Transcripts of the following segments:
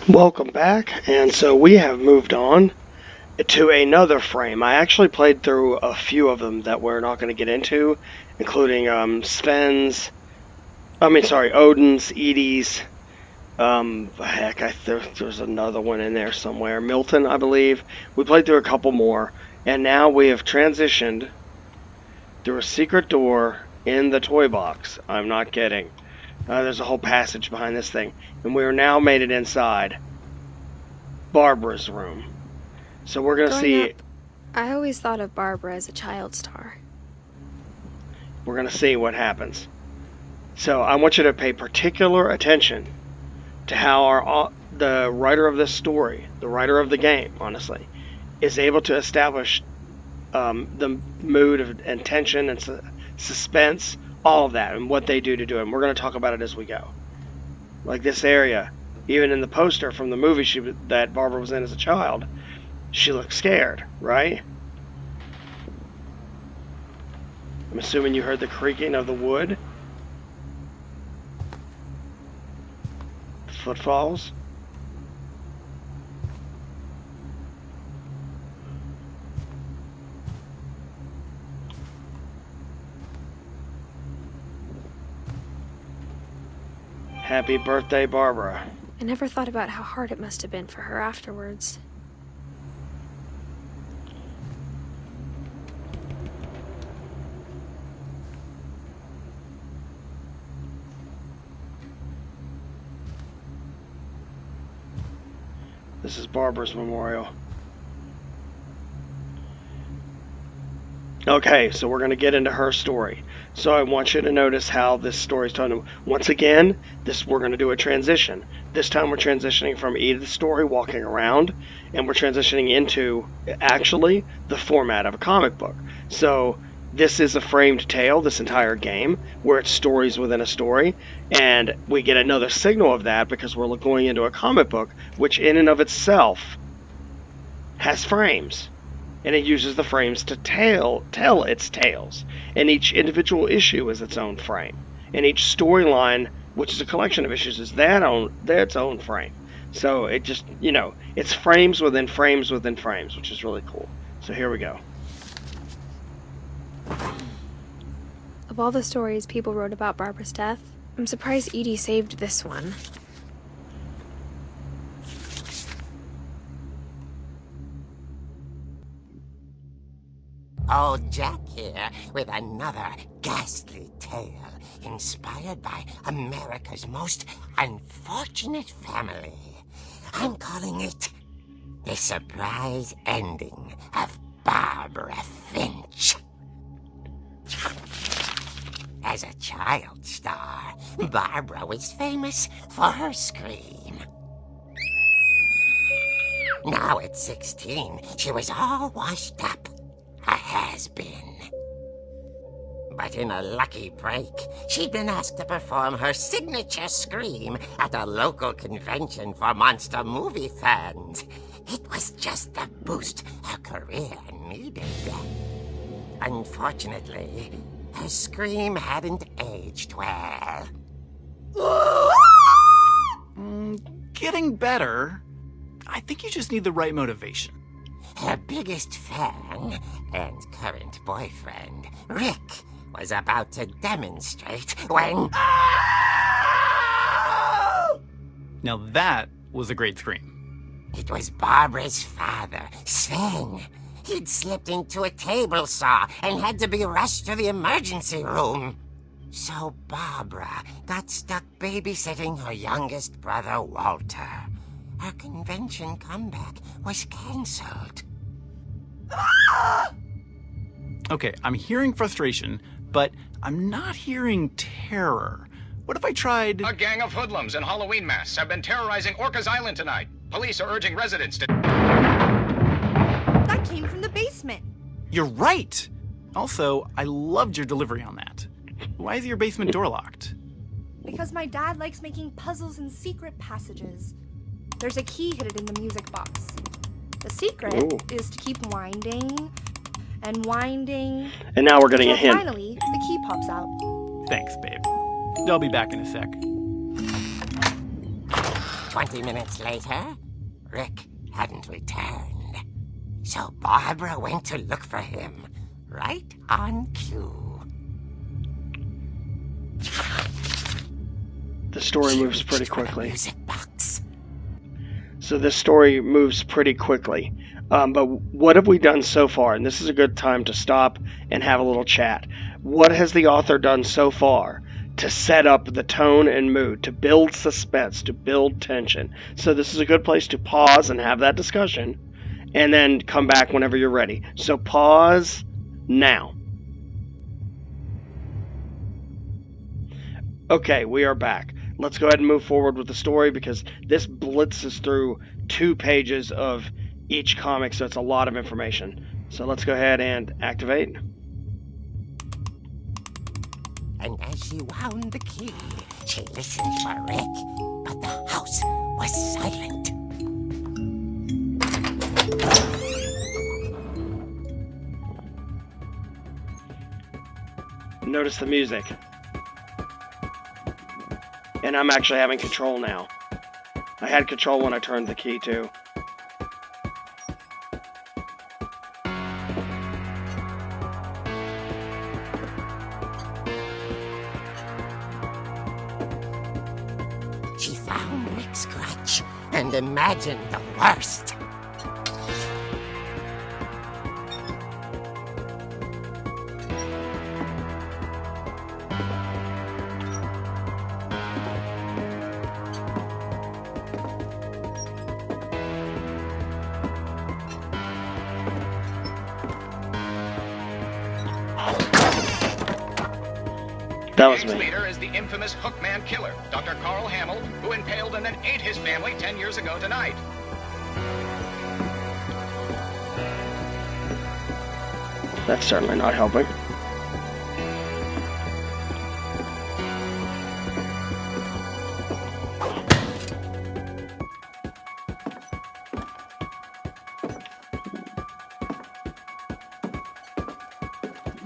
Welcome back, and so we have moved on to another frame. I actually played through a few of them that we're not going to get into, including Odin's, Edie's, there's another one in there somewhere, Milton, I believe. We played through a couple more, and now we have transitioned through a secret door in the toy box. I'm not kidding. There's a whole passage behind this thing, and we are now made it inside Barbara's room. So we're going to see... Up, I always thought of Barbara as a child star. We're going to see what happens. So I want you to pay particular attention to how the writer of this story, the writer of the game, honestly, is able to establish the mood and tension and suspense, all of that, and what they do to do it. And we're going to talk about it as we go. Like this area, even in the poster from the movie that Barbara was in as a child, she looked scared, right? I'm assuming you heard the creaking of the wood. The footfalls. Happy birthday, Barbara. I never thought about how hard it must have been for her afterwards. This is Barbara's memorial. Okay, so we're going to get into her story. So I want you to notice how this story is told. Once again, we're going to do a transition. This time we're transitioning from Edith's story, walking around, and we're transitioning into, actually, the format of a comic book. So this is a framed tale, this entire game, where it's stories within a story, and we get another signal of that because we're going into a comic book, which in and of itself has frames. And it uses the frames to tell its tales. And each individual issue is its own frame. And each storyline, which is a collection of issues, is its own frame. So it just, it's frames within frames within frames, which is really cool. So here we go. Of all the stories people wrote about Barbara's death, I'm surprised Edie saved this one. Old Jack here with another ghastly tale inspired by America's most unfortunate family. I'm calling it The Surprise Ending of Barbara Finch. As a child star, Barbara was famous for her scream. Now at 16, she was all washed up. A has-been. But in a lucky break, she'd been asked to perform her signature scream at a local convention for monster movie fans. It was just the boost her career needed. Unfortunately, her scream hadn't aged well. Getting better. I think you just need the right motivation. Her biggest fan and current boyfriend, Rick, was about to demonstrate when... Now that was a great scream. It was Barbara's father, Sven. He'd slipped into a table saw and had to be rushed to the emergency room. So Barbara got stuck babysitting her youngest brother, Walter. Her convention comeback was cancelled. Okay, I'm hearing frustration, but I'm not hearing terror. What if I tried... A gang of hoodlums in Halloween masks have been terrorizing Orcas Island tonight. Police are urging residents to... That came from the basement. You're right! Also, I loved your delivery on that. Why is your basement door locked? Because my dad likes making puzzles and secret passages. There's a key hidden in the music box. The secret is to keep winding and winding. And now we're getting a hint. Finally, the key pops out. Thanks, babe. I'll be back in a sec. 20 minutes later, Rick hadn't returned. So Barbara went to look for him, right on cue. The story She moves reached pretty for the quickly. music box. So this story moves pretty quickly. But what have we done so far? And this is a good time to stop and have a little chat. What has the author done so far to set up the tone and mood, to build suspense, to build tension? So this is a good place to pause and have that discussion, and then come back whenever you're ready. So pause now. Okay, we are back. Let's go ahead and move forward with the story because this blitzes through 2 pages of each comic, so it's a lot of information. So let's go ahead and activate. And as she wound the key, she listened for Rick, but the house was silent. Notice the music. And I'm actually having control now. I had control when I turned the key too. She found Rick's crutch and imagined the worst. That was Gang's me. leader is the infamous Hookman killer, Dr. Carl Hamill, who impaled and then ate his family 10 years ago tonight. That's certainly not helping.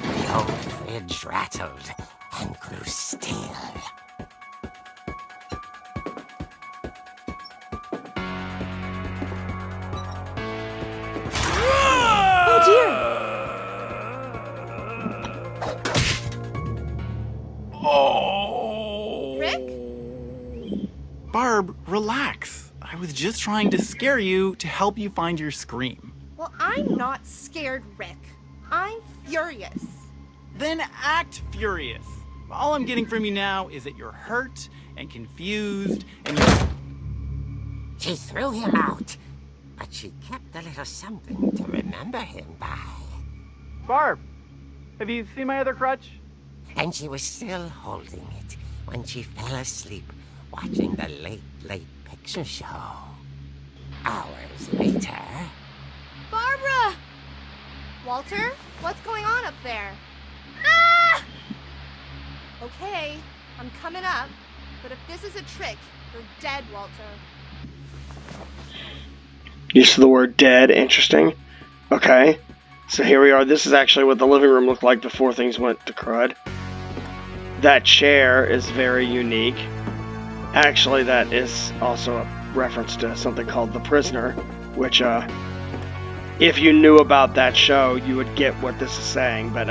The old fridge rattled and grew still. Oh dear! Oh! Rick? Barb, relax. I was just trying to scare you to help you find your scream. Well, I'm not scared, Rick. I'm furious. Then act furious. All I'm getting from you now is that you're hurt and confused and She threw him out, but she kept a little something to remember him by. Barb, have you seen my other crutch? And she was still holding it when she fell asleep watching the late picture show. Hours later... Barbara! Walter, what's going on up there? Ah! Okay, I'm coming up, but if this is a trick, you're dead, Walter. Use of the word dead, interesting. Okay, so here we are. This is actually what the living room looked like before things went to crud. That chair is very unique. Actually, that is also a reference to something called The Prisoner, which, if you knew about that show, you would get what this is saying, but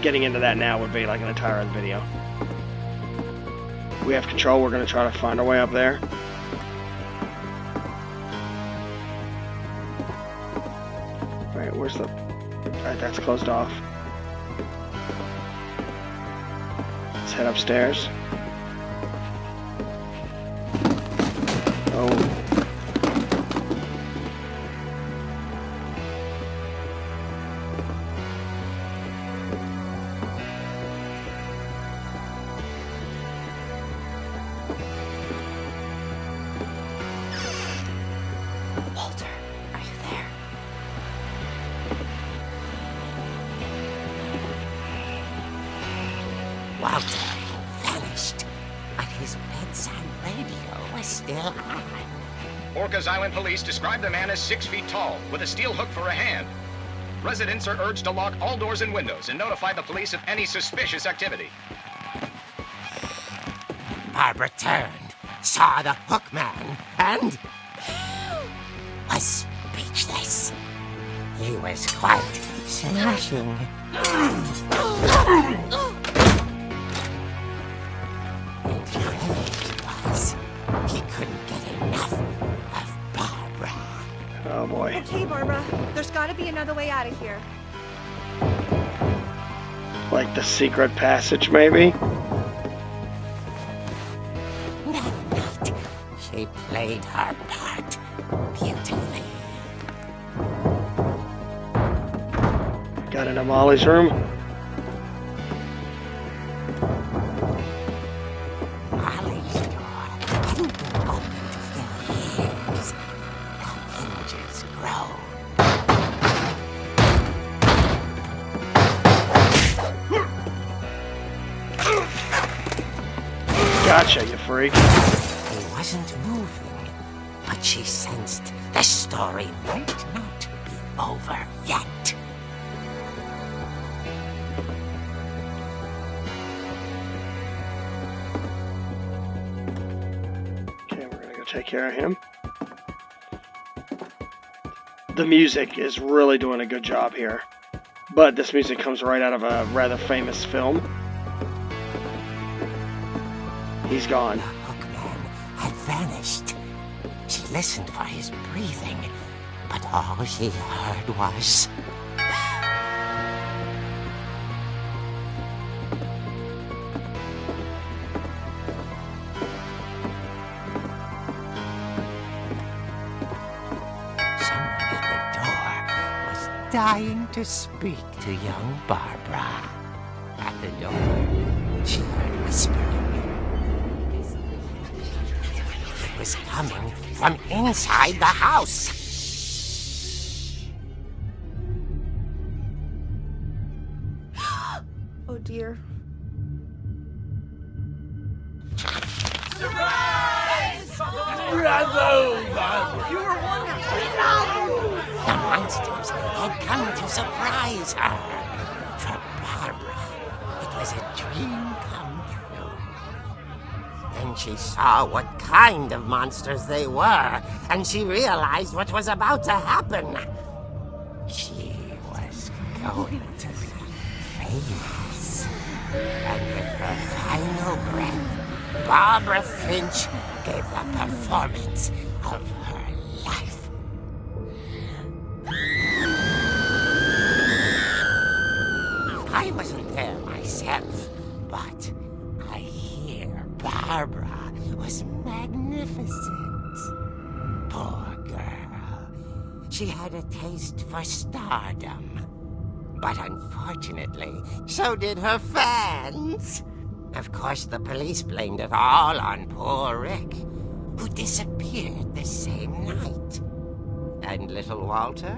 getting into that now would be like an entire other video. We have control. We're going to try to find our way up there. Alright, where's the... Alright, that's closed off. Let's head upstairs. Oh. Walter, are you there? Walter vanished, but his bedside radio was still on. Orcas Island police describe the man as 6 feet tall, with a steel hook for a hand. Residents are urged to lock all doors and windows and notify the police of any suspicious activity. Barbara turned, saw the hookman, and was speechless. He was quite smashing. And he was. He couldn't get enough of Barbara. Oh boy. Okay, Barbara. There's got to be another way out of here. Like the secret passage, maybe? That night, she played her part beautifully. Got into Molly's room. Molly's door hadn't been opened in years. The hinges groaned. Gotcha, you freak. He wasn't moving, but she sensed the story might not be over yet. Okay, we're gonna go take care of him. The music is really doing a good job here. But this music comes right out of a rather famous film. He's gone. The hookman had vanished. She listened for his breathing, but all she heard was... Someone at the door was dying to speak to young Barbara. At the door, she heard whispering. It was coming from inside the house. Oh dear. The monsters had come to surprise her. For Barbara, it was a dream come true. Then she saw what kind of monsters they were, and she realized what was about to happen. She was going to be famous. And with her final breath, Barbara Finch gave the performance of her life. I wasn't there myself, but I hear Barbara was magnificent. Poor girl. She had a taste for stardom. But unfortunately, so did her fans. Of course, the police blamed it all on poor Rick, who disappeared the same night. And little Walter?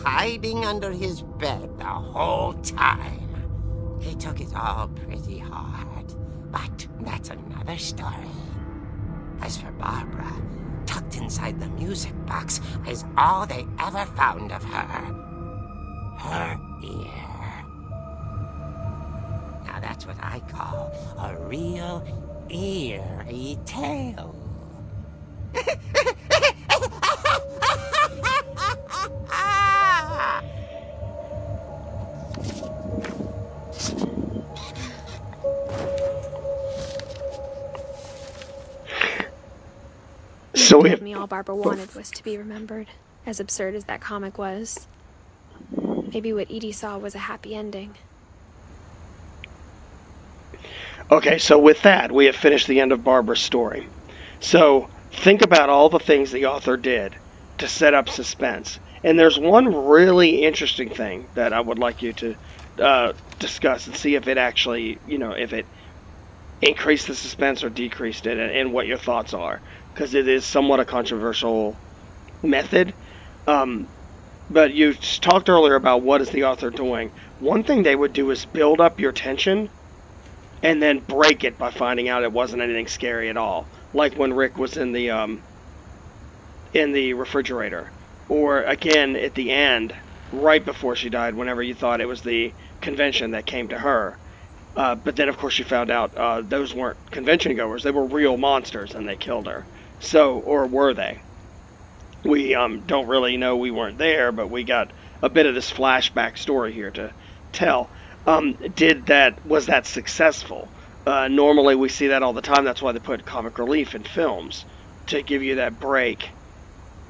Hiding under his bed the whole time. He took it all pretty hard, but that's another story. As for Barbara, tucked inside the music box is all they ever found of her. Her ear. Now that's what I call a real eerie tale. So we have... Me, all Barbara wanted was to be remembered, as absurd as that comic was. Maybe what Edie saw was a happy ending. Okay, so with that, we have finished the end of Barbara's story. So think about all the things the author did to set up suspense. And there's one really interesting thing that I would like you to discuss and see if it actually, if it increased the suspense or decreased it, and what your thoughts are. Because it is somewhat a controversial method. But you talked earlier about what is the author doing. One thing they would do is build up your tension and then break it by finding out it wasn't anything scary at all. Like when Rick was in the refrigerator. Or again at the end, right before she died, whenever you thought it was the convention that came to her. But then, of course, she found out those weren't convention goers. They were real monsters, and they killed her. So, or were they? We don't really know. We weren't there, but we got a bit of this flashback story here to tell. Was that successful? Normally, we see that all the time. That's why they put comic relief in films, to give you that break,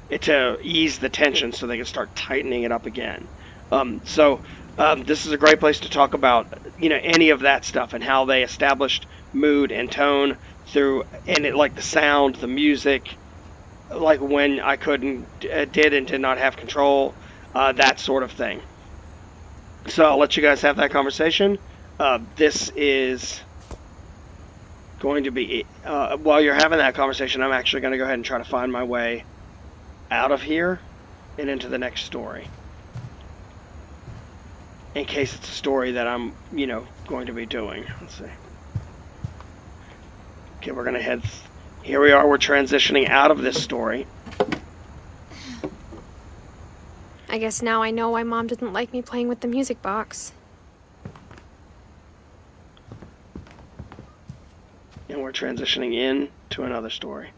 to ease the tension so they can start tightening it up again. This is a great place to talk about, any of that stuff and how they established mood and tone through, and it, like the sound, the music, like when I did and did not have control, that sort of thing. So I'll let you guys have that conversation. This is going to be, while you're having that conversation, I'm actually going to go ahead and try to find my way out of here and into the next story, in case it's a story that I'm, going to be doing. Let's see. Okay, we're going to head... Here we are, we're transitioning out of this story. I guess now I know why Mom didn't like me playing with the music box. And we're transitioning in to another story.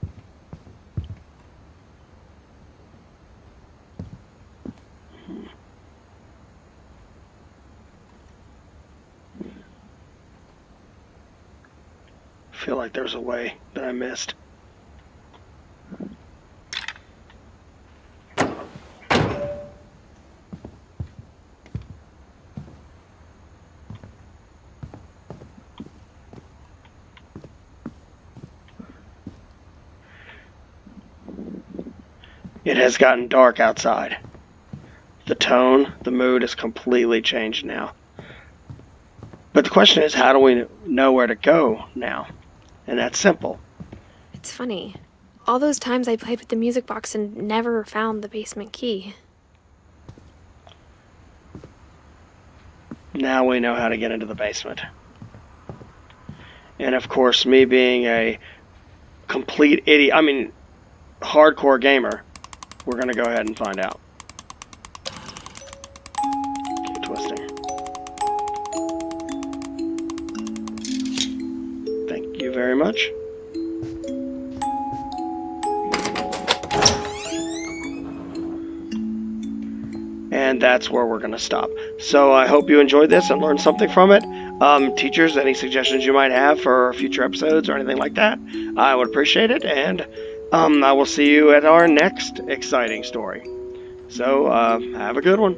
I feel like there's a way that I missed. It has gotten dark outside. The tone, the mood has completely changed now. But the question is, how do we know where to go now? And that's simple. It's funny. All those times I played with the music box and never found the basement key. Now we know how to get into the basement. And of course, me being a complete idiot, hardcore gamer, we're going to go ahead and find out. Keep twisting. Thank you very much. And that's where we're going to stop. So I hope you enjoyed this and learned something from it. Teachers, any suggestions you might have for future episodes or anything like that, I would appreciate it. And I will see you at our next exciting story. So have a good one.